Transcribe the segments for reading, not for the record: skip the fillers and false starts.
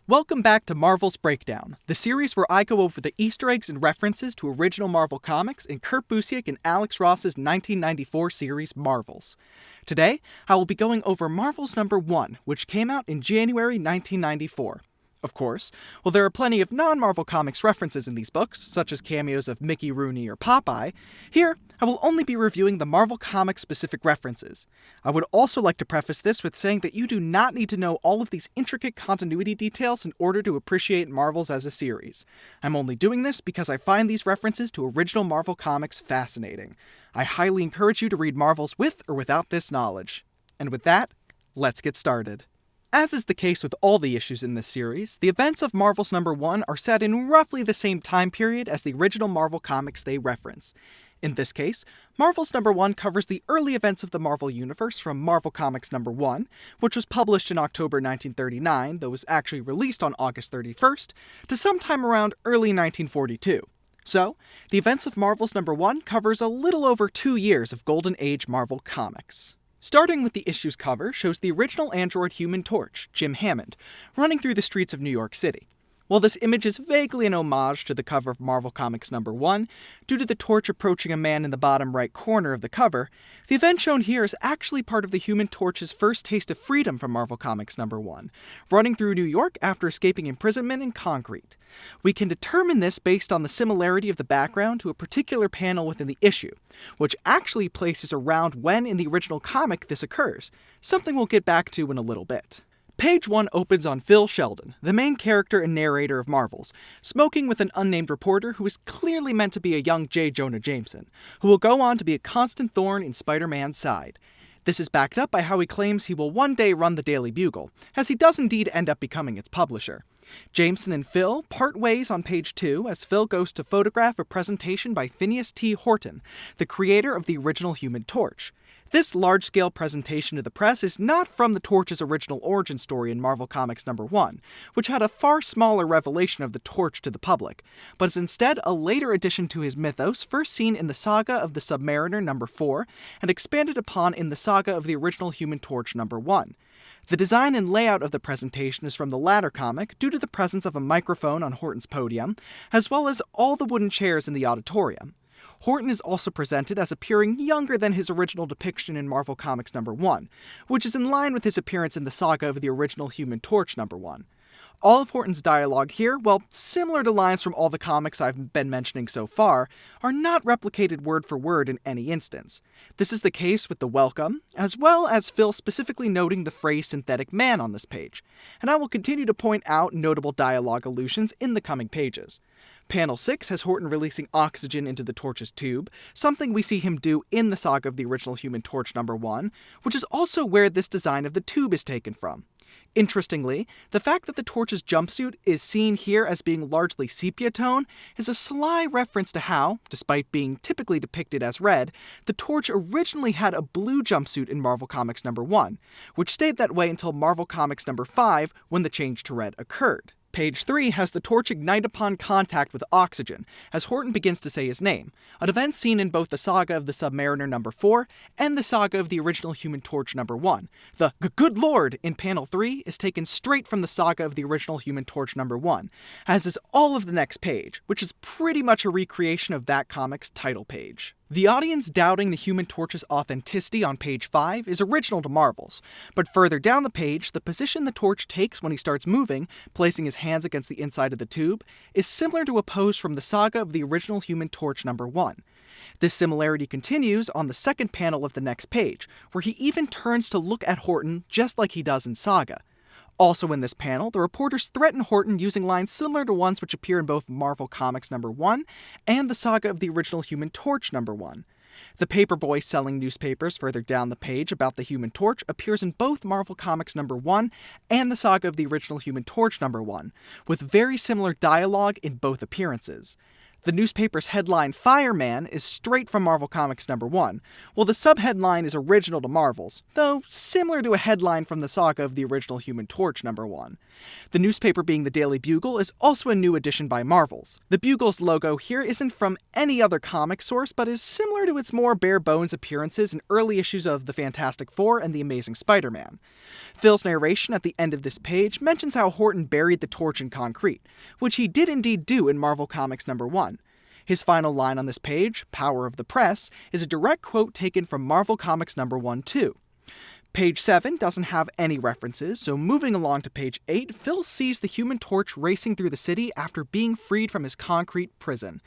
Welcome back to Marvel's Breakdown, the series where I go over the Easter eggs and references to original Marvel comics in Kurt Busiek and Alex Ross's 1994 series Marvels. Today, I will be going over Marvel's number 1, which came out in January 1994. Of course, while there are plenty of non-Marvel Comics references in these books, such as cameos of Mickey Rooney or Popeye, here I will only be reviewing the Marvel Comics-specific references. I would also like to preface this with saying that you do not need to know all of these intricate continuity details in order to appreciate Marvels as a series. I'm only doing this because I find these references to original Marvel Comics fascinating. I highly encourage you to read Marvels with or without this knowledge. And with that, let's get started. As is the case with all the issues in this series, the events of Marvel's number 1 are set in roughly the same time period as the original Marvel comics they reference. In this case, Marvel's number 1 covers the early events of the Marvel Universe from Marvel Comics number 1, which was published in October 1939, though was actually released on August 31st, to sometime around early 1942. So, the events of Marvel's number 1 covers a little over 2 years of Golden Age Marvel Comics. Starting with the issue's cover shows the original android Human Torch, Jim Hammond, running through the streets of New York City. While this image is vaguely an homage to the cover of Marvel Comics number 1, due to the torch approaching a man in the bottom right corner of the cover, the event shown here is actually part of the Human Torch's first taste of freedom from Marvel Comics number 1, running through New York after escaping imprisonment in concrete. We can determine this based on the similarity of the background to a particular panel within the issue, which actually places around when in the original comic this occurs, something we'll get back to in a little bit. Page 1 opens on Phil Sheldon, the main character and narrator of Marvels, smoking with an unnamed reporter who is clearly meant to be a young J. Jonah Jameson, who will go on to be a constant thorn in Spider-Man's side. This is backed up by how he claims he will one day run the Daily Bugle, as he does indeed end up becoming its publisher. Jameson and Phil part ways on page 2 as Phil goes to photograph a presentation by Phineas T. Horton, the creator of the original Human Torch. This large-scale presentation to the press is not from the Torch's original origin story in Marvel Comics number 1, which had a far smaller revelation of the Torch to the public, but is instead a later addition to his mythos first seen in the Saga of the Submariner number 4 and expanded upon in the Saga of the original Human Torch number 1. The design and layout of the presentation is from the latter comic due to the presence of a microphone on Horton's podium, as well as all the wooden chairs in the auditorium. Horton is also presented as appearing younger than his original depiction in Marvel Comics number 1, which is in line with his appearance in the Saga of the original Human Torch number 1. All of Horton's dialogue here, while similar to lines from all the comics I've been mentioning so far, are not replicated word for word in any instance. This is the case with the welcome, as well as Phil specifically noting the phrase synthetic man on this page, and I will continue to point out notable dialogue allusions in the coming pages. Panel 6 has Horton releasing oxygen into the Torch's tube, something we see him do in the Saga of the original Human Torch number 1, which is also where this design of the tube is taken from. Interestingly, the fact that the Torch's jumpsuit is seen here as being largely sepia tone is a sly reference to how, despite being typically depicted as red, the Torch originally had a blue jumpsuit in Marvel Comics number 1, which stayed that way until Marvel Comics number 5 when the change to red occurred. Page 3 has the Torch ignite upon contact with oxygen, as Horton begins to say his name, an event seen in both the Saga of the Submariner number 4 and the Saga of the original Human Torch number 1. The "Good Lord" in panel 3 is taken straight from the Saga of the original Human Torch number 1, as is all of the next page, which is pretty much a recreation of that comic's title page. The audience doubting the Human Torch's authenticity on page 5 is original to Marvel's, but further down the page, the position the Torch takes when he starts moving, placing his hands against the inside of the tube, is similar to a pose from the Saga of the original Human Torch number 1. This similarity continues on the second panel of the next page, where he even turns to look at Horton just like he does in Saga. Also in this panel, the reporters threaten Horton using lines similar to ones which appear in both Marvel Comics number 1 and the Saga of the original Human Torch number 1. The paperboy selling newspapers further down the page about the Human Torch appears in both Marvel Comics number 1 and the Saga of the original Human Torch number 1, with very similar dialogue in both appearances. The newspaper's headline Fireman is straight from Marvel Comics #1, while the subheadline is original to Marvel's, though similar to a headline from the saga of the original Human Torch #1. The newspaper, being the Daily Bugle, is also a new addition by Marvel's. The Bugle's logo here isn't from any other comic source, but is similar to its more bare-bones appearances in early issues of the Fantastic Four and the Amazing Spider-Man. Phil's narration at the end of this page mentions how Horton buried the torch in concrete, which he did indeed do in Marvel Comics #1. His final line on this page, Power of the Press, is a direct quote taken from Marvel Comics #1 too. Page 7 doesn't have any references, so moving along to page 8, Phil sees the Human Torch racing through the city after being freed from his concrete prison.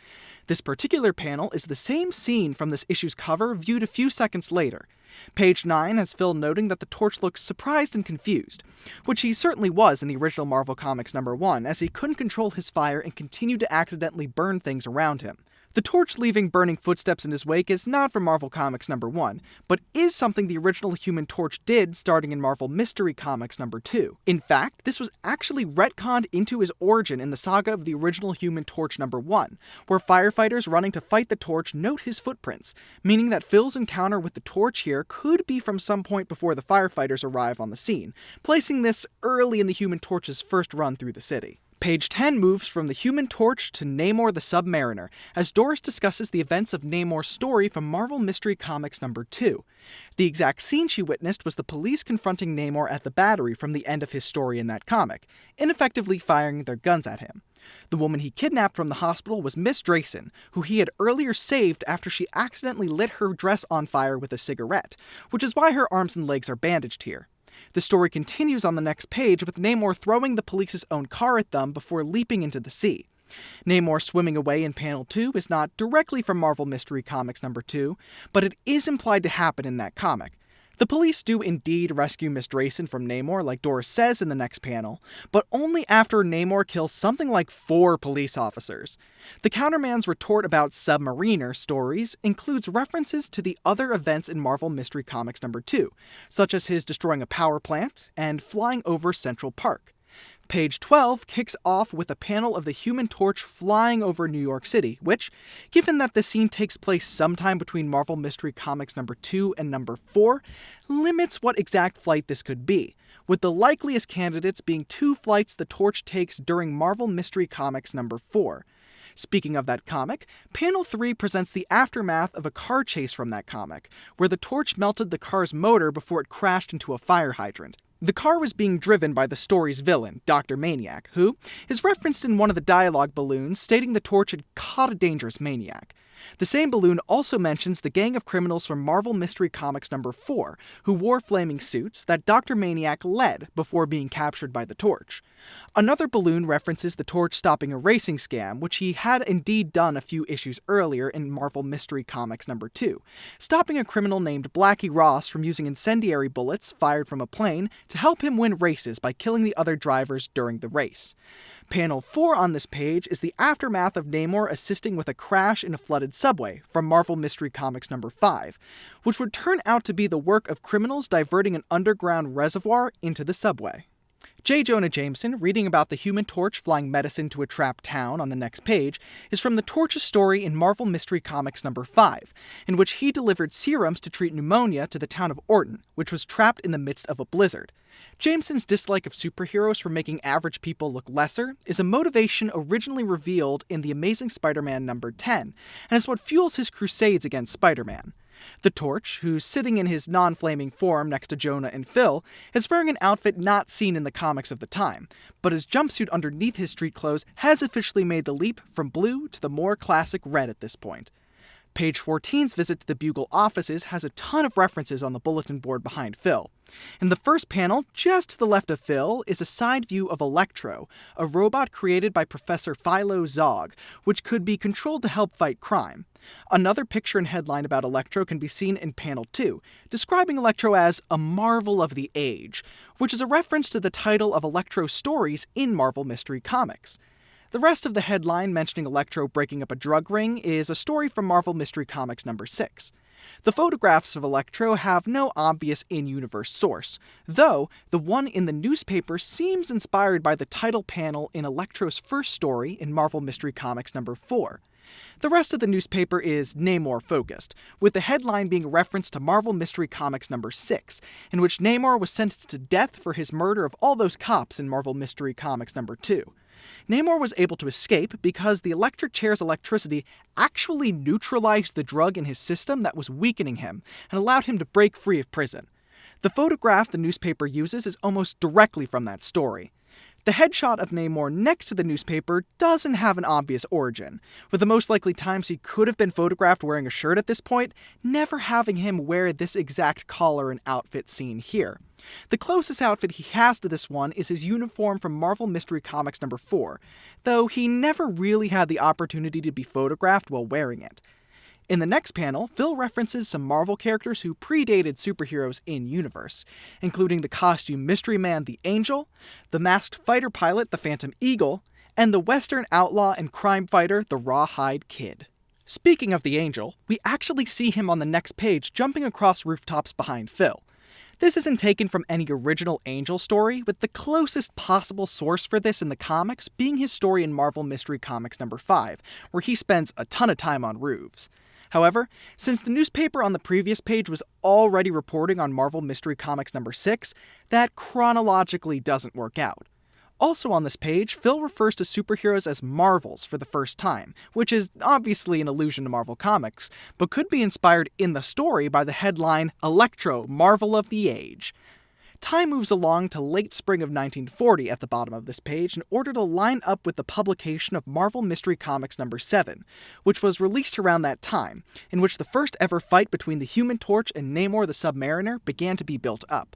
This particular panel is the same scene from this issue's cover viewed a few seconds later. Page 9 has Phil noting that the Torch looks surprised and confused, which he certainly was in the original Marvel Comics #1, as he couldn't control his fire and continued to accidentally burn things around him. The Torch leaving burning footsteps in his wake is not from Marvel Comics #1, but is something the original Human Torch did starting in Marvel Mystery Comics #2. In fact, this was actually retconned into his origin in the saga of the original Human Torch #1, where firefighters running to fight the Torch note his footprints, meaning that Phil's encounter with the Torch here could be from some point before the firefighters arrive on the scene, placing this early in the Human Torch's first run through the city. Page 10 moves from the Human Torch to Namor the Submariner, as Doris discusses the events of Namor's story from Marvel Mystery Comics #2. The exact scene she witnessed was the police confronting Namor at the Battery from the end of his story in that comic, ineffectively firing their guns at him. The woman he kidnapped from the hospital was Miss Drayson, who he had earlier saved after she accidentally lit her dress on fire with a cigarette, which is why her arms and legs are bandaged here. The story continues on the next page with Namor throwing the police's own car at them before leaping into the sea. Namor swimming away in panel 2 is not directly from Marvel Mystery Comics #2, but it is implied to happen in that comic. The police do indeed rescue Miss Drayson from Namor, like Doris says in the next panel, but only after Namor kills something like 4 police officers. The Counterman's retort about Submariner stories includes references to the other events in Marvel Mystery Comics #2, such as his destroying a power plant and flying over Central Park. Page 12 kicks off with a panel of the Human Torch flying over New York City, which, given that the scene takes place sometime between Marvel Mystery Comics #2 and #4, limits what exact flight this could be, with the likeliest candidates being 2 flights the Torch takes during Marvel Mystery Comics #4. Speaking of that comic, panel 3 presents the aftermath of a car chase from that comic, where the Torch melted the car's motor before it crashed into a fire hydrant. The car was being driven by the story's villain, Dr. Maniac, who is referenced in one of the dialogue balloons stating the Torch had caught a dangerous maniac. The same balloon also mentions the gang of criminals from Marvel Mystery Comics #4, who wore flaming suits that Dr. Maniac led before being captured by the Torch. Another balloon references the Torch stopping a racing scam, which he had indeed done a few issues earlier in Marvel Mystery Comics #2, stopping a criminal named Blackie Ross from using incendiary bullets fired from a plane to help him win races by killing the other drivers during the race. Panel 4 on this page is the aftermath of Namor assisting with a crash in a flooded subway from Marvel Mystery Comics #5, which would turn out to be the work of criminals diverting an underground reservoir into the subway. J. Jonah Jameson, reading about the Human Torch flying medicine to a trapped town on the next page, is from the Torch's story in Marvel Mystery Comics #5, in which he delivered serums to treat pneumonia to the town of Orton, which was trapped in the midst of a blizzard. Jameson's dislike of superheroes for making average people look lesser is a motivation originally revealed in The Amazing Spider-Man #10, and is what fuels his crusades against Spider-Man. The Torch, who's sitting in his non-flaming form next to Jonah and Phil, is wearing an outfit not seen in the comics of the time, but his jumpsuit underneath his street clothes has officially made the leap from blue to the more classic red at this point. Page 14's visit to the Bugle offices has a ton of references on the bulletin board behind Phil. In the first panel, just to the left of Phil, is a side view of Electro, a robot created by Professor Philo Zog, which could be controlled to help fight crime. Another picture and headline about Electro can be seen in panel 2, describing Electro as a marvel of the age, which is a reference to the title of Electro's stories in Marvel Mystery Comics. The rest of the headline mentioning Electro breaking up a drug ring is a story from Marvel Mystery Comics #6. The photographs of Electro have no obvious in-universe source, though the one in the newspaper seems inspired by the title panel in Electro's first story in Marvel Mystery Comics #4. The rest of the newspaper is Namor-focused, with the headline being a reference to Marvel Mystery Comics number 6, in which Namor was sentenced to death for his murder of all those cops in Marvel Mystery Comics number 2. Namor was able to escape because the electric chair's electricity actually neutralized the drug in his system that was weakening him and allowed him to break free of prison. The photograph the newspaper uses is almost directly from that story. The headshot of Namor next to the newspaper doesn't have an obvious origin, with the most likely times he could have been photographed wearing a shirt at this point, never having him wear this exact collar and outfit seen here. The closest outfit he has to this one is his uniform from Marvel Mystery Comics number 4, though he never really had the opportunity to be photographed while wearing it. In the next panel, Phil references some Marvel characters who predated superheroes in-universe, including the costume mystery man the Angel, the masked fighter pilot the Phantom Eagle, and the Western outlaw and crime fighter the Rawhide Kid. Speaking of the Angel, we actually see him on the next page jumping across rooftops behind Phil. This isn't taken from any original Angel story, with the closest possible source for this in the comics being his story in Marvel Mystery Comics number 5, where he spends a ton of time on roofs. However, since the newspaper on the previous page was already reporting on Marvel Mystery Comics number 6, that chronologically doesn't work out. Also on this page, Phil refers to superheroes as Marvels for the first time, which is obviously an allusion to Marvel Comics, but could be inspired in the story by the headline, Electro, Marvel of the Age. Time moves along to late spring of 1940 at the bottom of this page in order to line up with the publication of Marvel Mystery Comics number 7, which was released around that time, in which the first ever fight between the Human Torch and Namor the Submariner began to be built up.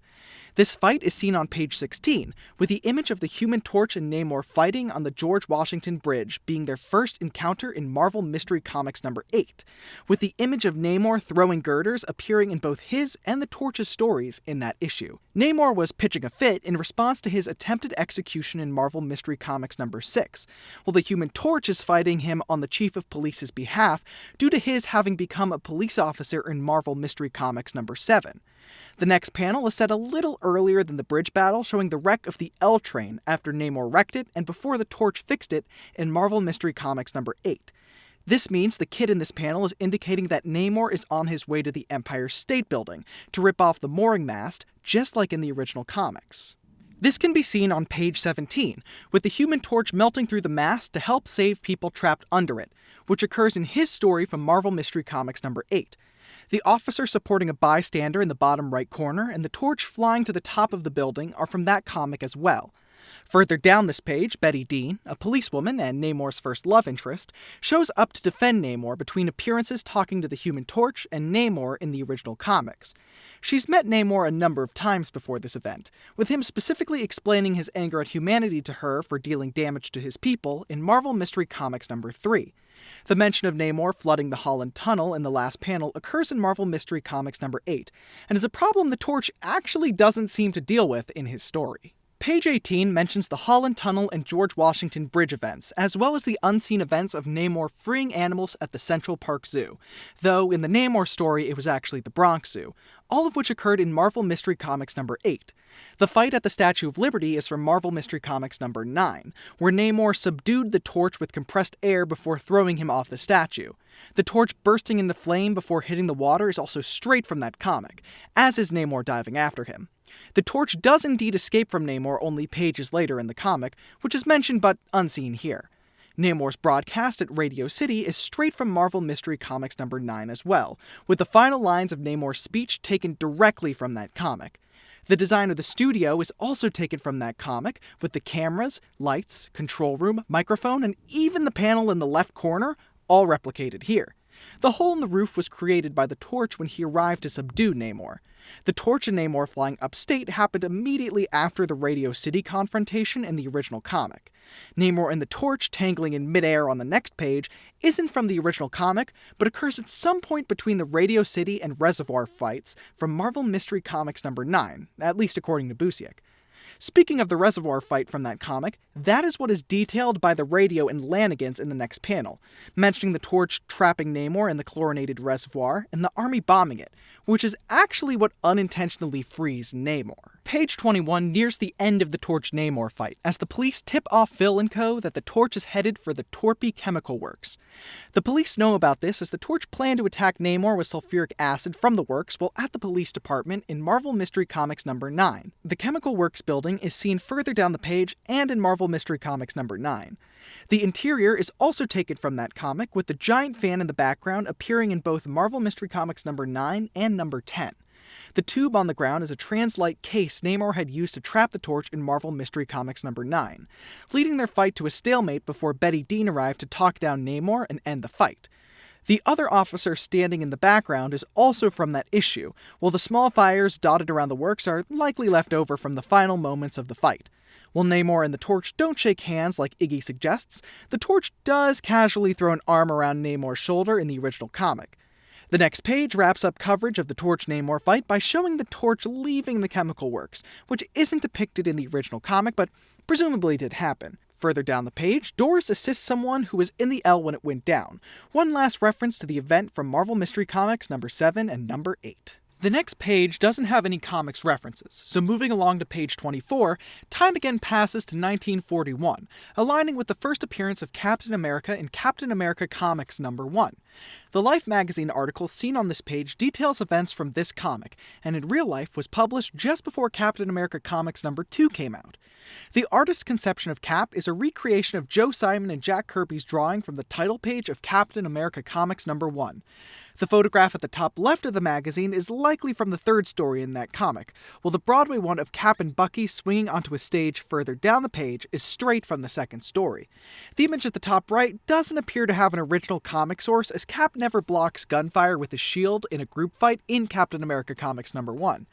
This fight is seen on page 16, with the image of the Human Torch and Namor fighting on the George Washington Bridge being their first encounter in Marvel Mystery Comics number 8, with the image of Namor throwing girders appearing in both his and the Torch's stories in that issue. Namor was pitching a fit in response to his attempted execution in Marvel Mystery Comics number 6, while the Human Torch is fighting him on the Chief of Police's behalf due to his having become a police officer in Marvel Mystery Comics number 7. The next panel is set a little earlier than the bridge battle, showing the wreck of the L train after Namor wrecked it and before the Torch fixed it in Marvel Mystery Comics number 8. This means the kid in this panel is indicating that Namor is on his way to the Empire State Building to rip off the mooring mast, just like in the original comics. This can be seen on page 17, with the Human Torch melting through the mast to help save people trapped under it, which occurs in his story from Marvel Mystery Comics number 8. The officer supporting a bystander in the bottom right corner and the torch flying to the top of the building are from that comic as well. Further down this page, Betty Dean, a policewoman and Namor's first love interest, shows up to defend Namor between appearances talking to the Human Torch and Namor in the original comics. She's met Namor a number of times before this event, with him specifically explaining his anger at humanity to her for dealing damage to his people in Marvel Mystery Comics number 3. The mention of Namor flooding the Holland Tunnel in the last panel occurs in Marvel Mystery Comics number 8, and is a problem the Torch actually doesn't seem to deal with in his story. Page 18 mentions the Holland Tunnel and George Washington Bridge events, as well as the unseen events of Namor freeing animals at the Central Park Zoo, though in the Namor story it was actually the Bronx Zoo, all of which occurred in Marvel Mystery Comics number 8. The fight at the Statue of Liberty is from Marvel Mystery Comics number 9, where Namor subdued the Torch with compressed air before throwing him off the statue. The Torch bursting into flame before hitting the water is also straight from that comic, as is Namor diving after him. The Torch does indeed escape from Namor only pages later in the comic, which is mentioned but unseen here. Namor's broadcast at Radio City is straight from Marvel Mystery Comics number 9 as well, with the final lines of Namor's speech taken directly from that comic. The design of the studio is also taken from that comic, with the cameras, lights, control room, microphone, and even the panel in the left corner all replicated here. The hole in the roof was created by the Torch when he arrived to subdue Namor. The Torch and Namor flying upstate happened immediately after the Radio City confrontation in the original comic. Namor and the Torch tangling in midair on the next page isn't from the original comic, but occurs at some point between the Radio City and Reservoir fights from Marvel Mystery Comics number 9, at least according to Busiek. Speaking of the reservoir fight from that comic, that is what is detailed by the radio and Lanigans in the next panel, mentioning the Torch trapping Namor in the chlorinated reservoir and the army bombing it, which is actually what unintentionally frees Namor. Page 21 nears the end of the Torch-Namor fight, as the police tip off Phil and co. that the Torch is headed for the Torpy Chemical Works. The police know about this as the Torch planned to attack Namor with sulfuric acid from the works while at the police department in Marvel Mystery Comics number 9. The Chemical Works building is seen further down the page and in Marvel Mystery Comics number 9. The interior is also taken from that comic, with the giant fan in the background appearing in both Marvel Mystery Comics number 9 and number 10. The tube on the ground is a trans-light case Namor had used to trap the Torch in Marvel Mystery Comics number 9, leading their fight to a stalemate before Betty Dean arrived to talk down Namor and end the fight. The other officer standing in the background is also from that issue, while the small fires dotted around the works are likely left over from the final moments of the fight. While Namor and the Torch don't shake hands like Iggy suggests, the Torch does casually throw an arm around Namor's shoulder in the original comic. The next page wraps up coverage of the Torch-Namor fight by showing the Torch leaving the Chemical Works, which isn't depicted in the original comic, but presumably did happen. Further down the page, Doris assists someone who was in the L when it went down. One last reference to the event from Marvel Mystery Comics number 7 and number 8. The next page doesn't have any comics references, so moving along to page 24, time again passes to 1941, aligning with the first appearance of Captain America in Captain America Comics number 1. The Life magazine article seen on this page details events from this comic, and in real life was published just before Captain America Comics number 2 came out. The artist's conception of Cap is a recreation of Joe Simon and Jack Kirby's drawing from the title page of Captain America Comics number 1. The photograph at the top left of the magazine is likely from the third story in that comic, while the Broadway one of Cap and Bucky swinging onto a stage further down the page is straight from the second story. The image at the top right doesn't appear to have an original comic source, as Cap never blocks gunfire with his shield in a group fight in Captain America Comics number 1.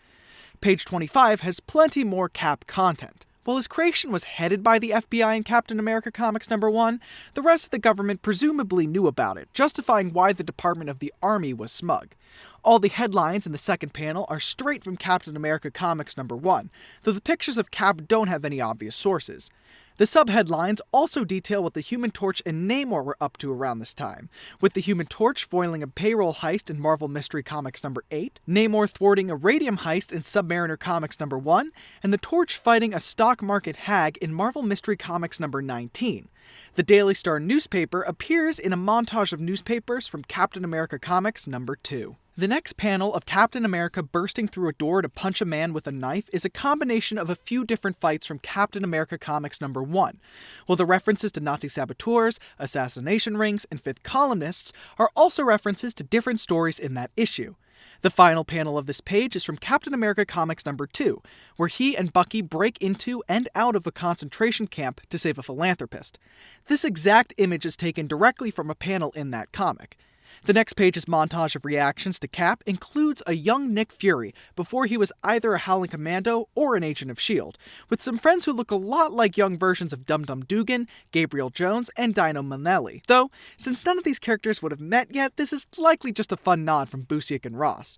Page 25 has plenty more Cap content. While his creation was headed by the FBI in Captain America Comics number 1, the rest of the government presumably knew about it, justifying why the Department of the Army was smug. All the headlines in the second panel are straight from Captain America Comics number 1, though the pictures of Cap don't have any obvious sources. The subheadlines also detail what the Human Torch and Namor were up to around this time, with the Human Torch foiling a payroll heist in Marvel Mystery Comics number 8, Namor thwarting a radium heist in Submariner Comics number 1, and the Torch fighting a stock market hag in Marvel Mystery Comics number 19. The Daily Star newspaper appears in a montage of newspapers from Captain America Comics number 2. The next panel of Captain America bursting through a door to punch a man with a knife is a combination of a few different fights from Captain America Comics number 1, while the references to Nazi saboteurs, assassination rings, and fifth columnists are also references to different stories in that issue. The final panel of this page is from Captain America Comics number 2, where he and Bucky break into and out of a concentration camp to save a philanthropist. This exact image is taken directly from a panel in that comic. The next page's montage of reactions to Cap includes a young Nick Fury before he was either a Howling Commando or an agent of S.H.I.E.L.D., with some friends who look a lot like young versions of Dum Dum Dugan, Gabriel Jones, and Dino Manelli. Though, since none of these characters would have met yet, this is likely just a fun nod from Busiek and Ross.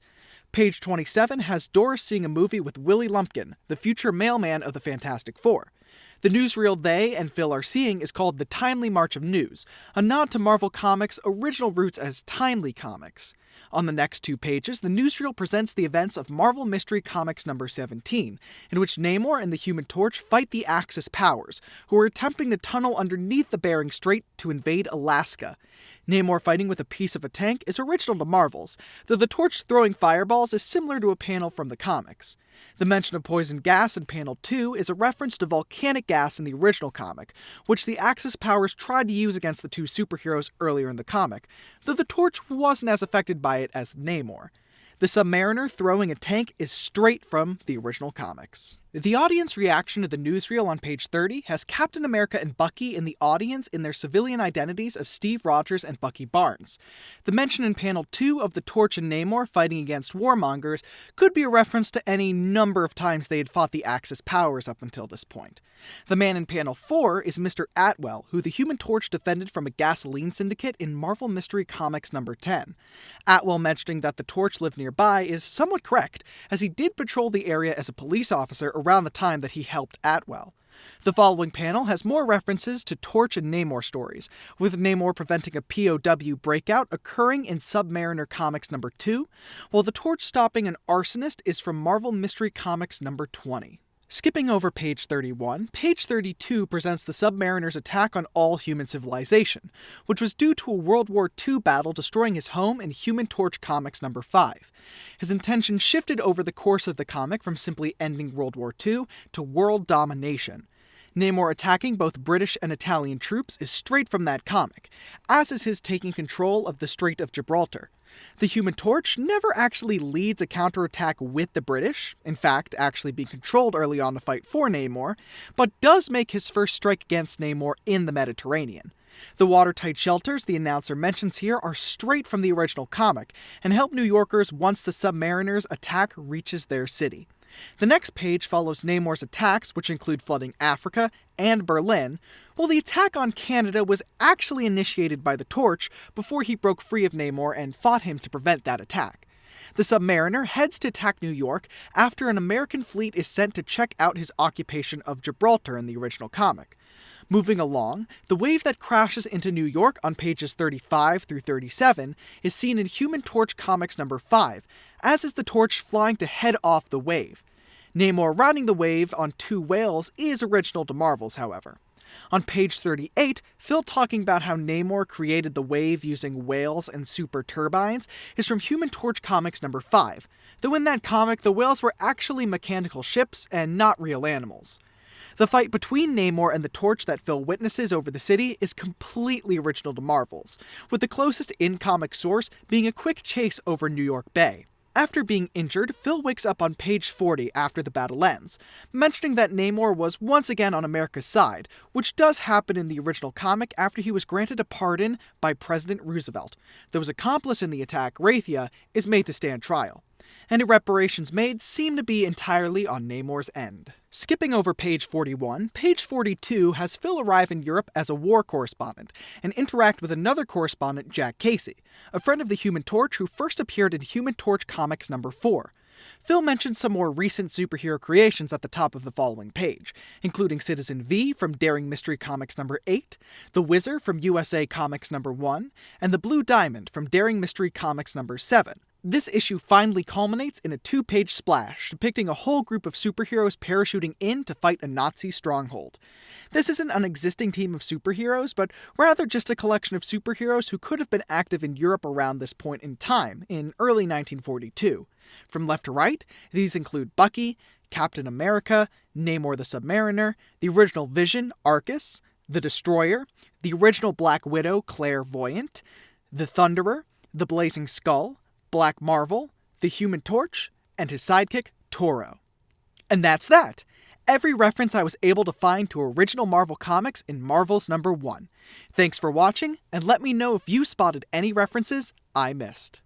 Page 27 has Doris seeing a movie with Willie Lumpkin, the future mailman of the Fantastic Four. The newsreel they and Phil are seeing is called The Timely March of News, a nod to Marvel Comics' original roots as Timely Comics. On the next two pages, the newsreel presents the events of Marvel Mystery Comics number 17, in which Namor and the Human Torch fight the Axis powers, who are attempting to tunnel underneath the Bering Strait to invade Alaska. Namor fighting with a piece of a tank is original to Marvel's, though the Torch throwing fireballs is similar to a panel from the comics. The mention of poison gas in panel 2 is a reference to volcanic gas in the original comic, which the Axis powers tried to use against the two superheroes earlier in the comic, though the Torch wasn't as affected by it as Namor. The Submariner throwing a tank is straight from the original comics. The audience reaction to the newsreel on page 30 has Captain America and Bucky in the audience in their civilian identities of Steve Rogers and Bucky Barnes. The mention in panel 2 of the Torch and Namor fighting against warmongers could be a reference to any number of times they had fought the Axis powers up until this point. The man in panel 4 is Mr. Atwell, who the Human Torch defended from a gasoline syndicate in Marvel Mystery Comics number 10. Atwell mentioning that the Torch lived nearby is somewhat correct, as he did patrol the area as a police officer around the time that he helped Atwell. The following panel has more references to Torch and Namor stories, with Namor preventing a POW breakout occurring in Submariner Comics number 2, while the Torch stopping an arsonist is from Marvel Mystery Comics number 20. Skipping over page 31, page 32 presents the Submariner's attack on all human civilization, which was due to a World War II battle destroying his home in Human Torch Comics number 5. His intention shifted over the course of the comic from simply ending World War II to world domination. Namor attacking both British and Italian troops is straight from that comic, as is his taking control of the Strait of Gibraltar. The Human Torch never actually leads a counterattack with the British, in fact, actually being controlled early on to fight for Namor, but does make his first strike against Namor in the Mediterranean. The watertight shelters the announcer mentions here are straight from the original comic, and help New Yorkers once the Submariner's attack reaches their city. The next page follows Namor's attacks, which include flooding Africa and Berlin, while the attack on Canada was actually initiated by the Torch before he broke free of Namor and fought him to prevent that attack. The Submariner heads to attack New York after an American fleet is sent to check out his occupation of Gibraltar in the original comic. Moving along, the wave that crashes into New York on pages 35 through 37 is seen in Human Torch Comics number 5, as is the Torch flying to head off the wave. Namor riding the wave on 2 whales is original to Marvel's, however. On page 38, Phil talking about how Namor created the wave using whales and super turbines is from Human Torch Comics number 5, though in that comic the whales were actually mechanical ships and not real animals. The fight between Namor and the Torch that Phil witnesses over the city is completely original to Marvel's, with the closest in-comic source being a quick chase over New York Bay. After being injured, Phil wakes up on page 40 after the battle ends, mentioning that Namor was once again on America's side, which does happen in the original comic after he was granted a pardon by President Roosevelt, though his accomplice in the attack, Raythia, is made to stand trial. Any reparations made seem to be entirely on Namor's end. Skipping over page 41, page 42 has Phil arrive in Europe as a war correspondent and interact with another correspondent, Jack Casey, a friend of the Human Torch who first appeared in Human Torch Comics number 4. Phil mentions some more recent superhero creations at the top of the following page, including Citizen V from Daring Mystery Comics number 8, The Wizard from USA Comics number 1, and The Blue Diamond from Daring Mystery Comics number 7. This issue finally culminates in a 2-page splash depicting a whole group of superheroes parachuting in to fight a Nazi stronghold. This isn't an existing team of superheroes, but rather just a collection of superheroes who could have been active in Europe around this point in time, in early 1942. From left to right, these include Bucky, Captain America, Namor the Submariner, the original Vision, Arcus, the Destroyer, the original Black Widow, Clairvoyant, the Thunderer, the Blazing Skull, Black Marvel, the Human Torch, and his sidekick, Toro. And that's that! Every reference I was able to find to original Marvel comics in Marvel's number 1. Thanks for watching, and let me know if you spotted any references I missed.